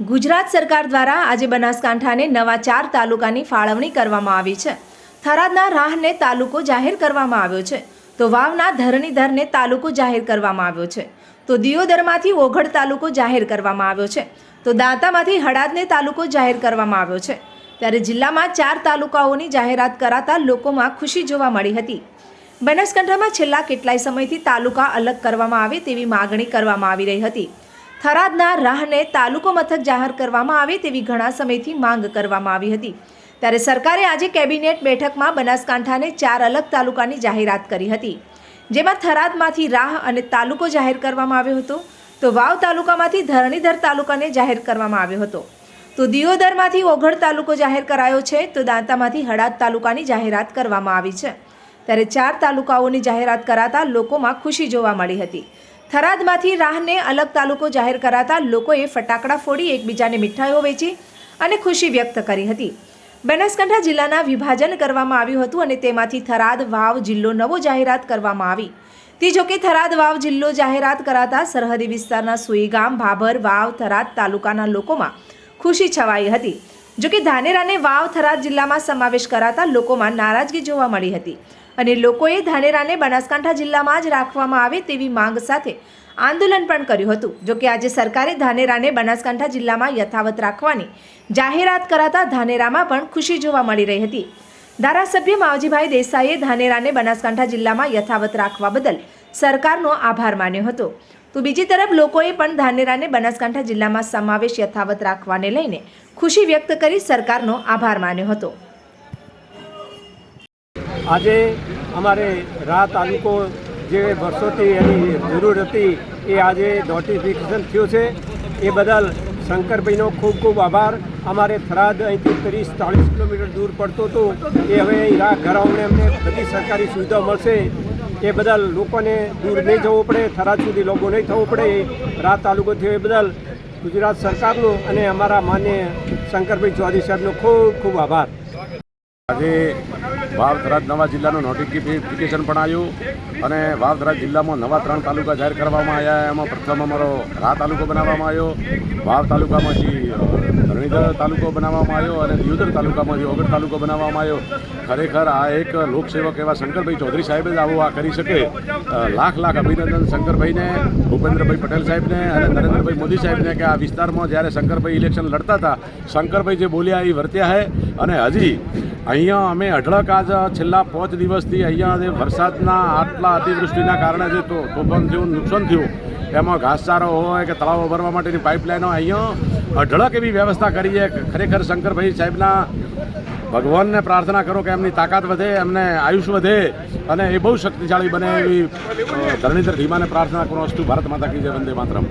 ગુજરાત સરકાર દ્વારા આજે બનાસકાંઠાને નવા 4 તાલુકાની ફાળવણી કરવામાં આવી છે। થરાદના રાહને તાલુકો જાહેર કરવામાં આવ્યો છે, તો વાવના ધરણીધરને તાલુકો જાહેર કરવામાં આવ્યો છે, તો દિયોદરમાંથી ઓગળ તાલુકો જાહેર કરવામાં આવ્યો છે, તો દાંતામાંથી હળાદને તાલુકો જાહેર કરવામાં આવ્યો છે। ત્યારે જિલ્લામાં 4 તાલુકાઓની જાહેરાત કરાતા લોકોમાં ખુશી જોવા મળી હતી। બનાસકાંઠામાં છેલ્લા કેટલાય સમયથી તાલુકા અલગ કરવામાં આવે તેવી માગણી કરવામાં આવી રહી હતી। થરાદના રાહને તાલુકો મથક જાહેર કરવામાં આવે તેવી ઘણા સમયથી માંગ કરવામાં આવી હતી। ત્યારે સરકારે આજે કેબિનેટ બેઠકમાં બનાસકાંઠાને 4 અલગ તાલુકાની જાહેરાત કરી હતી, જેમાં થરાદમાંથી રાહ અને તાલુકો જાહેર કરવામાં આવ્યો હતો, તો વાવ તાલુકામાંથી ધરણીધર તાલુકાને જાહેર કરવામાં આવ્યો હતો, તો દિયોદરમાંથી ઓગળ તાલુકો જાહેર કરાયો છે, તો દાંતામાંથી હળાદ તાલુકાની જાહેરાત કરવામાં આવી છે। ત્યારે 4 તાલુકાઓની જાહેરાત કરાતા લોકોમાં ખુશી જોવા મળી હતી। થરાદમાંથી રાહને અલગ તાલુકો જાહેર કરાતા લોકોએ ફટાકડા ફોડી એકબીજાને મીઠાઈઓ વેચી અને ખુશી વ્યક્ત કરી હતી। બનાસકાંઠા જિલ્લાના વિભાજન કરવામાં આવ્યું હતું અને તેમાંથી થરાદ વાવ જિલ્લો નવો જાહેરાત કરવામાં આવી। તે જોકે થરાદ વાવ જિલ્લો જાહેરાત કરાતા સરહદી વિસ્તારના સુઈગામ, ભાભર, વાવ, થરાદ તાલુકાના લોકોમાં ખુશી છવાઈ હતી। જોકે ધાનેરાને વાવ થરાદ જિલ્લામાં સમાવેશ કરાતા લોકોમાં નારાજગી જોવા મળી હતી અને લોકોએ ધાનેરાને બનાસકાંઠા જિલ્લામાં જ રાખવામાં આવે તેવી માંગ સાથે આંદોલન પણ કર્યું હતું। જોકે આજે સરકારે ધાનેરાને બનાસકાંઠા જિલ્લામાં યથાવત રાખવાની જાહેરાત કરાતા ધાનેરામાં પણ ખુશી જોવા મળી રહી હતી। ધારાસભ્ય માવજીભાઈ દેસાઈએ ધાનેરાને બનાસકાંઠા જિલ્લામાં યથાવત રાખવા બદલ સરકારનો આભાર માન્યો હતો, તો બીજી તરફ લોકોએ પણ ધાનેરાને બનાસકાંઠા જિલ્લામાં સમાવેશ યથાવત રાખવાને લઈને ખુશી વ્યક્ત કરી સરકારનો આભાર માન્યો હતો। આજે અમારે રાહ તાલુકો જે વર્ષોથી એની જરૂર હતી એ આજે નોટિફિકેશન થયું છે, એ બદલ શંકરભાઈનો ખૂબ ખૂબ આભાર। અમારે થરાદ અહીંથી 30-40 કિલોમીટર દૂર પડતું હતું, એ હવે અહીં રાહ ઘરાવને અમને બધી સરકારી સુવિધાઓ મળશે, એ બદલ લોકોને દૂર નહીં જવું પડે, થરાદ સુધી લોકો નહીં થવું પડે। રાહ તાલુકો થયો એ બદલ ગુજરાત સરકારનો અને અમારા માન્ય શંકરભાઈ ચૌધરી સાહેબનો ખૂબ ખૂબ આભાર। આજે વાવ થરાદ નવા જિલ્લાનું નોટિફિકેશન પણ આવ્યું અને વાવ થરાદ જિલ્લામાં નવા 3 તાલુકા જાહેર કરવામાં આવ્યા। એમાં પ્રથમ અમારો રાહ તાલુકો બનાવવામાં આવ્યો, વાવ તાલુકામાંથી ધરણીધર તાલુકો બનાવવામાં આવ્યો અને દિયોદર તાલુકામાંથી ઓગળ તાલુકો બનાવવામાં આવ્યો। ખરેખર આ એક લોકસેવક એવા શંકરભાઈ ચૌધરી સાહેબે જ આવું આ કરી શકે। લાખ લાખ અભિનંદન શંકરભાઈને, ભૂપેન્દ્રભાઈ પટેલ સાહેબને અને નરેન્દ્રભાઈ મોદી સાહેબને કે આ વિસ્તારમાં જ્યારે શંકરભાઈ ઇલેક્શન લડતા હતા, શંકરભાઈ જે બોલ્યા એ વર્ત્યા છે। અને હજી અહીંયા અમે અઢળક આજ છેલ્લા 5 દિવસથી અહીંયા જે વરસાદના આટલા અતિવૃષ્ટિના કારણે જે તોફાન થયું, નુકસાન થયું, એમાં ઘાસચારો હોય કે તળાવો ભરવા માટેની પાઇપલાઇનો અહીંયા અઢળક એવી વ્યવસ્થા કરી છે। ખરેખર શંકરભાઈ સાહેબના ભગવાનને પ્રાર્થના કરો કે એમની તાકાત વધે, એમને આયુષ વધે અને એ બહુ શક્તિશાળી બને એવી ધરણીધર ધીમાને પ્રાર્થના કરો। અસ્તુ ભારત માતા કી જય, વંદે માતરમ।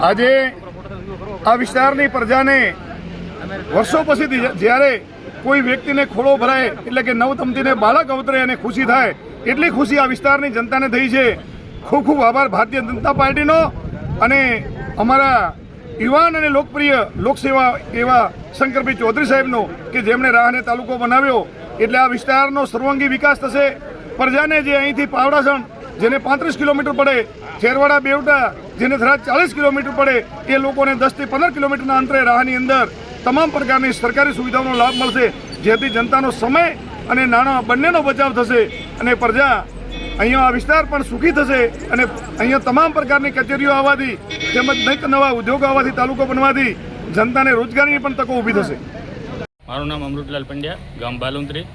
આજે આ વિસ્તારની પ્રજાને વર્ષો પછીથી જ્યારે કોઈ વ્યક્તિને ખોળો ભરાય એટલે કે નવદંપતીને બાળક અવતરે અને ખુશી થાય, એટલી ખુશી આ વિસ્તારની જનતાને થઈ છે। ખૂબ ખૂબ આભાર ભારતીય જનતા પાર્ટીનો અને અમારા યુવાન અને લોકપ્રિય લોકસેવા એવા શંકરભાઈ ચૌધરી સાહેબનો કે જેમણે રાહને તાલુકો બનાવ્યો, એટલે આ વિસ્તારનો સર્વાંગી વિકાસ થશે। પ્રજાને જે અહીંથી પાવડાસણ જેને 35 કિલોમીટર પડે, છેરવાડા બેવટા જેને થરાદ 40 કિલોમીટર પડે, એ લોકોને 10 થી 15 કિલોમીટરના અંતરે રાહની અંદર તમામ પ્રકારની સરકારી સુવિધાઓનો લાભ મળશે, જેથી જનતાનો સમય અને નાણાં બંનેનો બચાવ થશે અને પ્રજા અહીંયા આ વિસ્તાર પણ સુખી થશે અને અહીંયા તમામ પ્રકારની કચેરીઓ આવવાથી તેમજ નૈક નવા ઉદ્યોગો આવવાથી, તાલુકો બનવાથી જનતાને રોજગારીની પણ તકો ઊભી થશે। મારું નામ અમૃતલાલ પંડ્યા, ગામ બાલુંત્રી।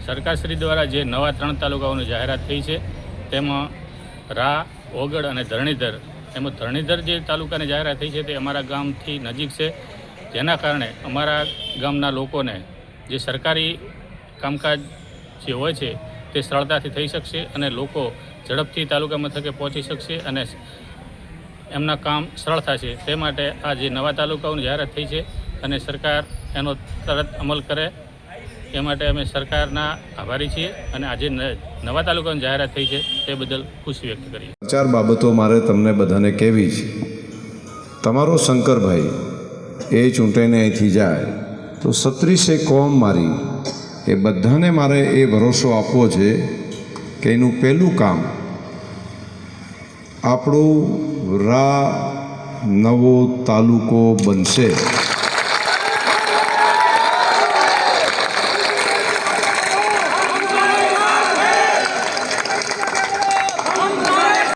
સરકારશ્રી દ્વારા જે નવા 3 તાલુકાઓની જાહેરાત થઈ છે, તેમાં રાહ, ઓગળ અને ધરણીધર, એમાં ધરણીધર જે તાલુકાની જાહેરાત થઈ છે તે અમારા ગામથી નજીક છે, જેના કારણે અમારા ગામના લોકોને જે સરકારી કામકાજ જે હોય છે તે સરળતાથી થઈ શકશે અને લોકો ઝડપથી તાલુકા મથકે પહોંચી શકશે અને એમના કામ સરળ થશે। તે માટે આ જે નવા તાલુકાઓની જાહેરાત થઈ છે અને સરકાર એનો તરત અમલ કરે એ માટે અમે સરકારના આભારી છીએ અને આજે નવા તાલુકાની જાહેરાત થઈ છે તે બદલ ખુશી વ્યક્ત કરીએ। 4 બાબતો મારે તમને બધાને કહેવી છે। તમારો શંકરભાઈ એ ચૂંટાઈને અહીંથી જાય તો 36 કોમ મારી એ બધાને મારે એ ભરોસો આપવો છે કે એનું પહેલું કામ આપણું રાહ નવો તાલુકો બનશે